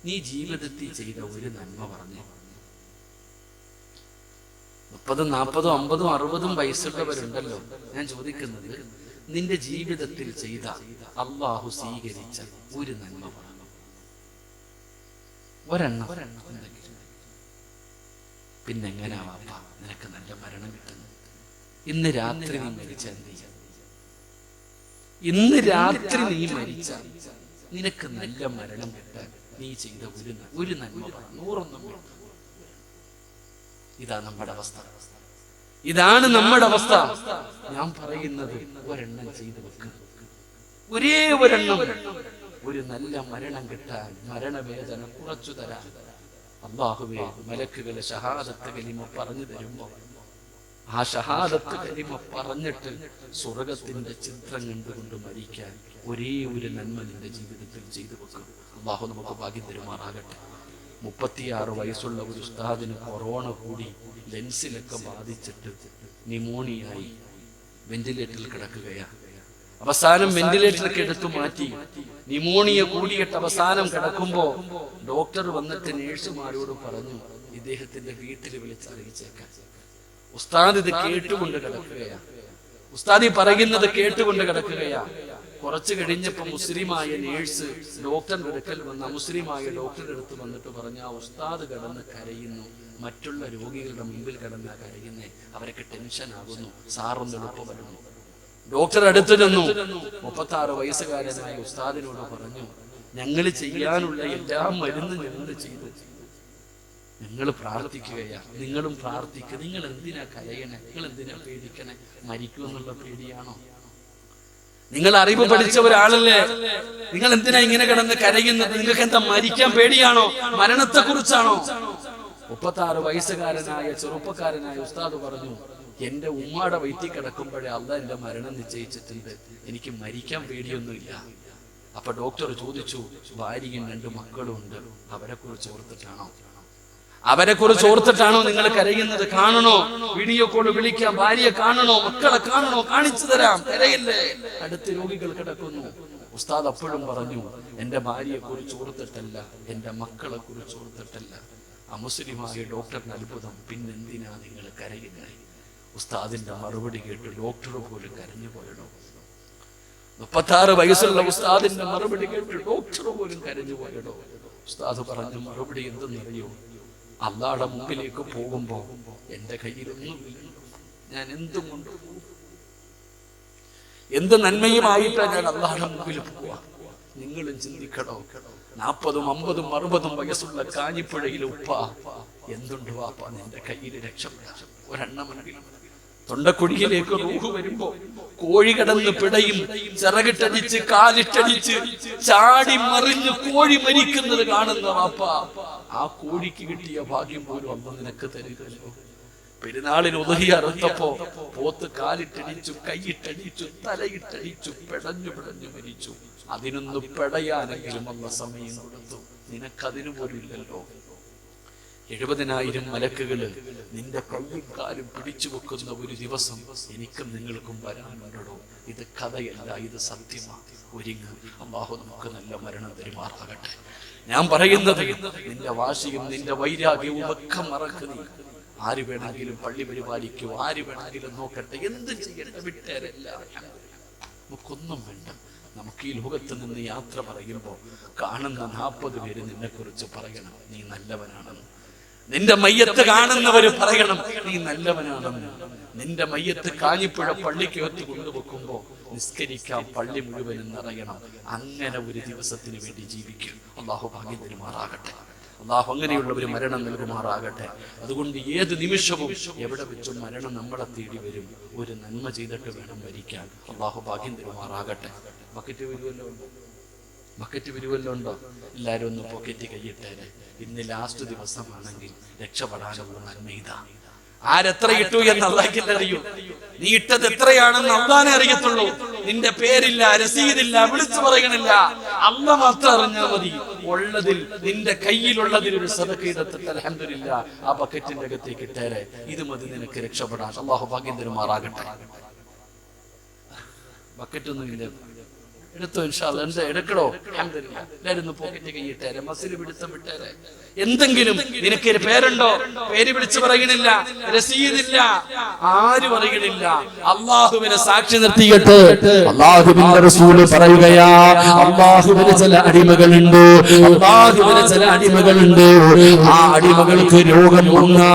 നീ ജീവിതത്തിൽ ചെയ്ത ഒരു നന്മ പറഞ്ഞു. 30, 40, 50, 60 വയസ്സുള്ളവരുണ്ടല്ലോ. ഞാൻ ചോദിക്കുന്നത്, നിന്റെ ജീവിതത്തിൽ ചെയ്ത അല്ലാഹു സ്വീകരിച്ച ഒരു നന്മ പറഞ്ഞു. ഒരെണ്ണം. പിന്നെങ്ങനാ വാപ്പ നിനക്ക് നല്ല മരണം കിട്ടുന്നത്? ഇന്ന് രാത്രി നീ മരിച്ച, ഇന്ന് രാത്രി നീ മരിച്ച നിനക്ക് നല്ല മരണം കിട്ടാൻ നീ ചെയ്ത ഒരു നന്മ പറഞ്ഞു. 100 ഇതാ നമ്മുടെ അവസ്ഥ, ഇതാണ് നമ്മുടെ അവസ്ഥ. ഞാൻ പറയുന്നത് ഒരെണ്ണം ചെയ്തു വെക്കുക, ഒരേ ഒരെണ്ണം. ഒരു നല്ല മരണം കിട്ടാൻ, മരണവേദന കുറച്ചു തരാൻ അല്ലാഹുവേ മലക്കുകളെ ഷഹാദത്ത് കലിമ പറഞ്ഞു തരുമ്പോ ആ ഷഹാദത്ത് കലിമ പറഞ്ഞിട്ട് സ്വർഗത്തിന്റെ ചിത്രം കണ്ടുകൊണ്ട് മരിക്കാൻ ഒരേ ഒരു നന്മ നിന്റെ ജീവിതത്തിൽ ചെയ്തു വെക്കും. അല്ലാഹു നമുക്ക് ഭാഗ്യം തരുമാറാകട്ടെ. 36 വയസ്സുള്ള ഒരു ഉസ്താദിന് കൊറോണ കൂടി ലെൻസിലൊക്കെ ബാധിച്ചിട്ട് ന്യൂമോണിയായി വെന്റിലേറ്ററിൽ കിടക്കുകയാണ്. അവസാനം വെന്റിലേറ്ററിലേക്ക് എടുത്തു മാറ്റി. ന്യൂമോണിയ കൂടിയിട്ട് അവസാനം കിടക്കുമ്പോ ഡോക്ടർ വന്നിട്ട് നേഴ്സുമാരോട് പറഞ്ഞു, ഇദ്ദേഹത്തിന്റെ വീട്ടിൽ വിളിച്ചറിയിച്ചേക്കാൻ. ഉസ്താദ് ഇത് കേട്ടുകൊണ്ട് കിടക്കുകയാ, ഉസ്താദി പറയുന്നത് കേട്ടുകൊണ്ട് കിടക്കുകയാ. കുറച്ചു കഴിഞ്ഞപ്പോ മുസ്ലിമായ നേഴ്സ് ഡോക്ടറിന്റെ അടുക്കൽ വന്ന മുസ്ലിമായ ഡോക്ടറുടെ അടുത്ത് വന്നിട്ട് പറഞ്ഞു, ആ ഉസ്താദ് കിടന്ന് കരയുന്നു, മറ്റുള്ള രോഗികളുടെ മുമ്പിൽ കിടന്ന കരയുന്നേ, അവരൊക്കെ ടെൻഷൻ ആകുന്നു, സാറൊന്ന് എളുപ്പം വരുന്നു. ഡോക്ടർ അടുത്ത് നിന്നു. 36 വയസ്സുകാരനായ ഉസ്താദിനോട് പറഞ്ഞു, ഞങ്ങൾ ചെയ്യാനുള്ള എല്ലാ മരുന്നും ഞങ്ങൾ ചെയ്തു, നിങ്ങൾ പ്രാർത്ഥിക്കുകയാ, നിങ്ങളും പ്രാർത്ഥിക്കുക. നിങ്ങൾ എന്തിനാ കരയണേ? നിങ്ങൾ എന്തിനാ പേടിക്കണേ? മരിക്കുമെന്നുള്ള പേടിയാണോ? നിങ്ങൾ അറിവ് പഠിച്ച ഒരാളല്ലേ, നിങ്ങൾ എന്തിനാ ഇങ്ങനെ കിടന്ന് കരയുന്നത്? നിങ്ങൾക്ക് എന്താ മരിക്കാൻ പേടിയാണോ? മരണത്തെ കുറിച്ചാണോ? 36 വയസ്സുകാരനായ ചെറുപ്പക്കാരനായ ഉസ്താദ് പറഞ്ഞു, എന്റെ ഉമ്മാടെ വയറ്റിൽ കിടക്കുമ്പോഴേ അള്ളാഹ് എന്റെ മരണം നിശ്ചയിച്ചിട്ടുണ്ട്, എനിക്ക് മരിക്കാൻ പേടിയൊന്നുമില്ല. അപ്പൊ ഡോക്ടർ ചോദിച്ചു, ഭാര്യയും 2 മക്കളും ഉണ്ട്, അവരെ കുറിച്ച് ഓർത്തിട്ടാണോ നിങ്ങൾ കരയുന്നത്? കാണണോ? വീഡിയോ കോൾ വിളിക്കാം, ഭാര്യയെ കാണണോ, മക്കളെ കാണണോ? കാണിച്ചു തരാം, കരയില്ലേ? അടുത്ത് രോഗികൾ കിടക്കുന്നു. ഉസ്താദ് അപ്പോഴും പറഞ്ഞു, എന്റെ ഭാര്യയെ കുറിച്ച് ഓർത്തിട്ടല്ല, എന്റെ മക്കളെ കുറിച്ച് ഓർത്തിട്ടല്ല. അമുസ്ലിമായ ഡോക്ടറിന് അത്ഭുതം, പിന്നെന്തിനാ നിങ്ങൾ കരയുന്നത്? ഉസ്താദിന്റെ മറുപടി കേട്ട് ഡോക്ടർ പോലും കരഞ്ഞു പോയടോ. 36 വയസ്സുള്ള ഉസ്താദിന്റെ മറുപടി കേട്ട് ഡോക്ടർ പോലും കരഞ്ഞു പോയടോ. ഉസ്താദ് പറഞ്ഞ മറുപടി എന്തെന്നറിയോ? അള്ളാഹുടെ മുമ്പിലേക്ക് പോകുമ്പോ എന്റെ കയ്യിലൊന്നുമില്ല, ഞാൻ എന്തും കൊണ്ടുപോകും, എന്ത് നന്മയുമായിട്ടാ ഞാൻ അള്ളാഹുടെ മുമ്പിൽ പോവാ. നിങ്ങളും ചിന്തിക്കണോ? 40, 50, 60 വയസ്സുള്ള കാഞ്ഞിപ്പുഴയിലെ ഉപ്പ, എന്തുണ്ട് വാപ്പ നിന്റെ കയ്യിൽ രക്ഷപ്പെടാൻ? ഒരെണ്ണമെങ്കിലും. തൊണ്ടക്കുഴിയിലേക്ക് റൂഹ് വരുമ്പോ കോഴി കിടന്ന് പിടയും, ചിറകിട്ടടിച്ച് കാലിട്ടടിച്ച് ചാടി മറിഞ്ഞ് കോഴി മരിക്കുന്നത് കാണുന്ന വാപ്പ, ആ കോഴിക്ക് കിട്ടിയ ഭാഗ്യം പോലും അന്ന് നിനക്ക് തരുകയോ? പെരുന്നാളിന് ഉദഹി അറുത്തപ്പോ പോത്ത് കാലിട്ടടിച്ചു, കൈയിട്ടടിച്ചു, തലയിട്ടടിച്ചു, പിടഞ്ഞു മരിച്ചു. അതിനൊന്ന് പിടയാനെങ്കിലും അന്ന് സമയം കൊടുത്തു. നിനക്കതിനു പോലും ഇല്ലല്ലോ. 70,000 മലക്കുകള് നിന്റെ കൈയും കാലും പിടിച്ചു വെക്കുന്ന ഒരു ദിവസം എനിക്കും നിങ്ങൾക്കും വരാനുണ്ടോ? ഇത് കഥയല്ല, ഇത് സത്യമാണ്. ഒരുങ്ങ്. അല്ലാഹു നമുക്ക് നല്ല മരണം പെരുമാറാകട്ടെ. ഞാൻ പറയുന്നത്, നിന്റെ വാശിയും നിന്റെ വൈരാഗ്യവും ഒക്കെ മറക്ക്. നീ ആര് വേണമെങ്കിലും പള്ളി പരിപാലിക്കൂ, ആര് വേണമെങ്കിലും നോക്കട്ടെ, എന്ത് ചെയ്യട്ടെ, വിട്ടേരല്ല. നമുക്കൊന്നും വേണ്ട. നമുക്ക് ഈ ലോകത്ത് നിന്ന് യാത്ര പറയുമ്പോ കാണുന്ന 40 പേര് നിന്നെ കുറിച്ച് പറയണം, നീ നല്ലവനാണെന്ന്. നിന്റെ മയ്യത്ത് കാണുന്നവര് പറയണം, നീ നല്ലവനാണെന്ന്. നിന്റെ മയ്യത്ത് കാഞ്ഞിപ്പുഴ പള്ളിക്കകത്ത് കൊണ്ടുവെക്കുമ്പോ നിസ്കരിക്കാൻ പള്ളി മുഴുവനും നിറയണം. അങ്ങനെ ഒരു ദിവസത്തിന് വേണ്ടി ജീവിക്കും. അല്ലാഹു ഭാഗ്യം തരുമാറാകട്ടെ. അല്ലാഹു അങ്ങനെയുള്ള ഒരു മരണം നൽകുമാറാകട്ടെ. അതുകൊണ്ട് ഏത് നിമിഷവും എവിടെ വെച്ചും മരണം നമ്മളെ തേടി വരും. ഒരു നന്മ ചെയ്തിട്ട് വേണം മരിക്കാൻ. അല്ലാഹു ഭാഗ്യം തരുമാറാകട്ടെ. ബക്കറ്റ് വിരുവല്ലോ ഉണ്ടോ? എല്ലാരും ഒന്ന് പോക്കറ്റ് കൈയിട്ടേരെ. ഇന്ന് ലാസ്റ്റ് ദിവസമാണെങ്കിൽ രക്ഷപ്പെടാനുള്ള നന്മ ഇതാ. ആരെത്ര ഇട്ടു എന്ന് അല്ലാഹുവിനെ അറിയൂ. നീ ഇട്ടത് എത്രയാണെന്ന് അല്ലാഹുവിനെ അറിയത്തുള്ളൂ. നിന്റെ പേരില്ല, രസീതില്ല, വിളിച്ചു പറയണില്ല, അല്ലാഹ് മാത്രം അറിഞ്ഞാൽ മതി. ഉള്ളതിൽ, നിന്റെ കയ്യിലുള്ളതിൽ ഒരു സദഖ എടുത്തിട്ട് അൽഹംദുലില്ലാ ആ ബക്കറ്റിന്റെ അകത്തേക്ക് ഇട്ടേരെ. ഇത് മതി നിനക്ക് രക്ഷപ്പെടാൻ. അല്ലാഹു ഭാഗ്യം തരുമാറാകട്ടെ. ബക്കറ്റൊന്നും ഇല്ല, എടുത്തോ ഇൻഷാ അല്ലാഹ്. എന്താ എടുക്കണോ? അൽഹംദുലില്ലാ. എല്ലാരും പോക്കറ്റ് കൈയിട്ടേരെ, മസിൽ പിടുത്തം വിട്ടേരെ. എന്തെങ്കിലും നിനക്ക് ഒരു പേരുണ്ടോ? പേര് വിളിച്ചു പറയണില്ല, രസീതില്ല, ആര് പറയണില്ല. അള്ളാഹുവിനെ സാക്ഷി നിർത്തിയിട്ട് അള്ളാഹുവിന്റെ റസൂൽ പറയുകയാ, അള്ളാഹുവിന് ചില അടിമകളുണ്ട്, അള്ളാഹുവിന് ചില അടിമകളുണ്ട്. ആ അടിമകൾക്ക് രോഗം വന്നാ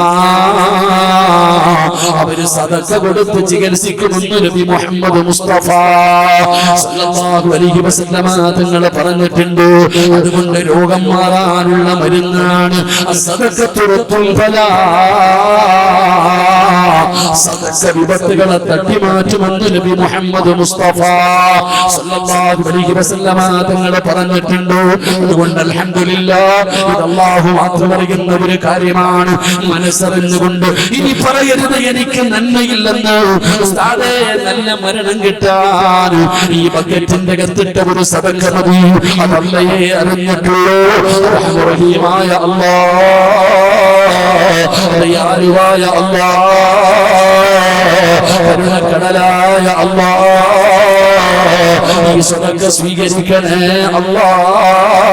അവര് സദഖ കൊടുത്ത് ചികിത്സിക്കുമെന്ന് നബി മുഹമ്മദ് മുസ്തഫ സല്ലല്ലാഹു അലൈഹി വസല്ലമ തങ്ങൾ പറഞ്ഞിട്ടുണ്ട്. അതുകൊണ്ട് രോഗം മാറാനുള്ള മരുന്നാണ് സദഖ. വിപത്തുകളെ തട്ടിമാറ്റുമെന്ന് നബി മുഹമ്മദ് മുസ്തഫ സല്ലല്ലാഹു അലൈഹി വസല്ലമ തങ്ങൾ പറഞ്ഞിട്ടുണ്ട്. അതുകൊണ്ട് അൽഹംദുലില്ലാഹ് ഇത് അല്ലാഹു മാത്രം അറിയുന്ന ഒരു കാര്യമാണ്. മനസ്സറിഞ്ഞുകൊണ്ട് ഇനി പറയരുത് എനിക്ക് നന്മയില്ലെന്ന്. ഉസ്താദേ, നല്ല മരണം കിട്ടാൻ ഈ ബക്കറ്റിന്റെ അകത്തിട്ട ഒരു സദഖ മതി. അതല്ലയെ അറിഞ്ഞിട്ടുള്ളൂ. റഹീമായ അല്ലാഹ്, ദയാലുവായ അല്ലാഹ്, കരുണക്കടലായ അല്ലാഹ്, ഈ സദഖ സ്വീകരിക്കണേ അല്ലാഹ്.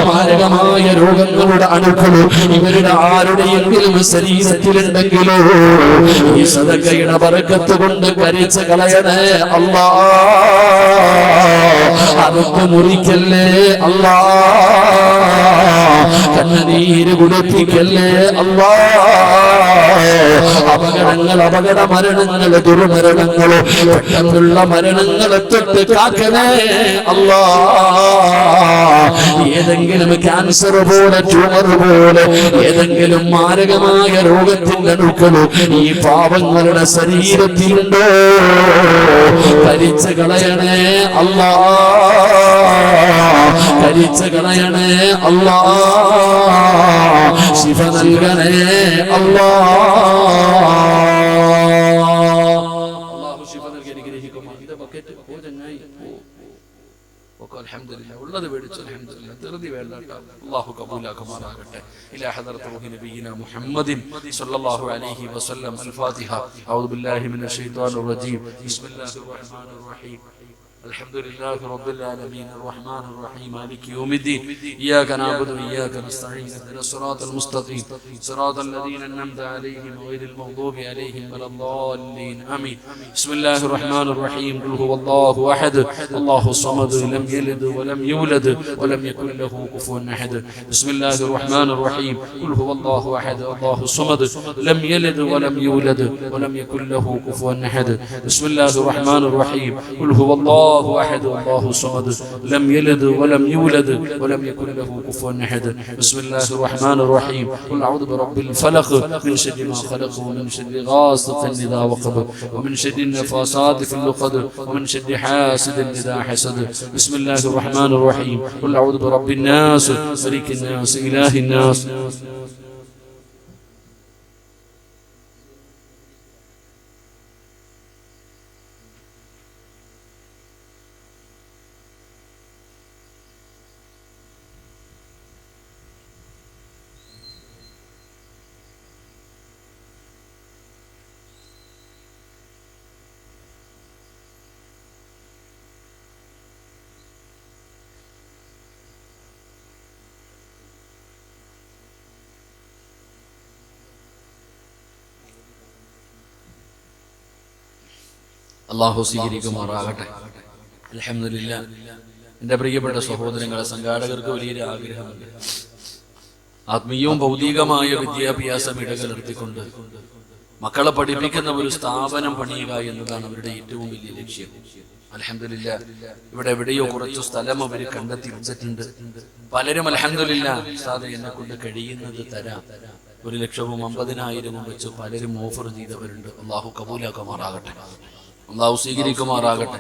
മാരകമായ രോഗങ്ങളുടെ അണുക്കൾ ഇവരുടെ ആരുടെയെങ്കിലും ശരീരത്തിലുണ്ടെങ്കിലോ ഈ സദഖയുടെ ബറക്കത്ത് കൊണ്ട് കരിച്ച് കളയണേ അല്ലാഹ്. അതൊക്കെ മുറിക്കല്ലേ അല്ലാഹ്. കണ്ണുനീര് കുടിപ്പിക്കല്ലേ അല്ലാഹ്. അപകടങ്ങൾ, അപകട മരണങ്ങൾ, ദുർമരണങ്ങൾ, പെട്ടെന്നുള്ള മരണങ്ങളെ തൊട്ട് കാക്കണേ അല്ലാഹ്. ഈ ഏതെങ്കിലും ക്യാൻസർ പോലെ, ട്യൂമർ പോലെ, ഏതെങ്കിലും മാരകമായ രോഗത്തിന്റെ അണുക്കളോ ഈ പാവങ്ങളുടെ ശരീരത്തിലുണ്ടോ കരിച്ചു കളയണേ അല്ലാ, കരിച്ചു കളയണേ അല്ലാ, ശിഫ നൽകണേ അല്ലാ. അല്ലാഹു ശിഫ നൽകി അനുഗ്രഹിക്കുമാറാകട്ടെ. ഇത് ബക്കറ്റ് ചങ്ങായി അൽഹംദുലില്ലാ ഉള്ളത് മേടിച്ചു അൽഹംദുലില്ലാ ധൃതി വേണ്ട കേട്ടോ. അല്ലാഹു കബൂലാക്കുമാറാകട്ടെ. ഇലാ ഹദറത്ത് റൂഹി നബിയിനാ മുഹമ്മദിൻ സ്വല്ലല്ലാഹു അലൈഹി വസല്ലം. അൽ-ഫാത്തിഹ. അഊദു ബില്ലാഹി മിനശ് ശൈത്വാനിർ റജീം. ബിസ്മില്ലാഹിർ റഹ്മാനിർ റഹീം. الحمد لله رب العالمين الرحمن الرحيم مالك يوم الدين إياك نعبد وإياك نستعين اهدنا الصراط المستقيم صراط الذين أنعمت عليهم غير المغضوب عليهم ولا الضالين آمين. بسم الله الرحمن الرحيم. قل هو الله أحد الله الصمد لم يلد ولم يولد ولم يكن له كفوا أحد. بسم الله الرحمن الرحيم. قل هو الله أحد الله الصمد لم يلد ولم يولد ولم يكن له كفوا أحد. بسم الله الرحمن الرحيم. قل هو الله أحد الله الصمد لم يلد ولم يولد ولم يكن له كفوا أحد. بسم الله الرحمن الرحيم. قل أعوذ برب الفلق من شر ما خلق ومن شر غاسق إذا وقب ومن شر النفاثات في العقد ومن شر حاسد إذا حسد. بسم الله الرحمن الرحيم. قل أعوذ برب الناس ملك الناس إله الناس അല്ലാഹു സ്വീകരിക്കുമാറാകട്ടെ. അൽഹംദുലില്ലാ. എൻ്റെ പ്രിയപ്പെട്ട സഹോദരങ്ങളെ, സംഘാടകർക്ക് വലിയൊരു ആഗ്രഹമുണ്ട്. ആത്മീയവും ഭൗതികമായ വിദ്യാഭ്യാസം ഇടകലർത്തിക്കൊണ്ട് മക്കളെ പഠിപ്പിക്കുന്ന ഒരു സ്ഥാപനം പണിയുക എന്നതാണ് അവരുടെ ഏറ്റവും വലിയ ലക്ഷ്യം. അൽഹംദുലില്ലാ, ഇവിടെ എവിടെയോ കുറച്ചു സ്ഥലം അവർ കണ്ടെത്തി വെച്ചിട്ടുണ്ട്. പലരും അൽഹംദുലില്ലാ ഉസ്താദേ എന്നെ കൊണ്ട് കഴിയുന്നത് തരാം, 1,50,000 വെച്ച് പലരും ഓഫർ ചെയ്തവരുണ്ട്. അല്ലാഹു കബൂലാക്കുമാറാകട്ടെ. അല്ലാഹു സ്വീകരിക്കുമാറാകട്ടെ.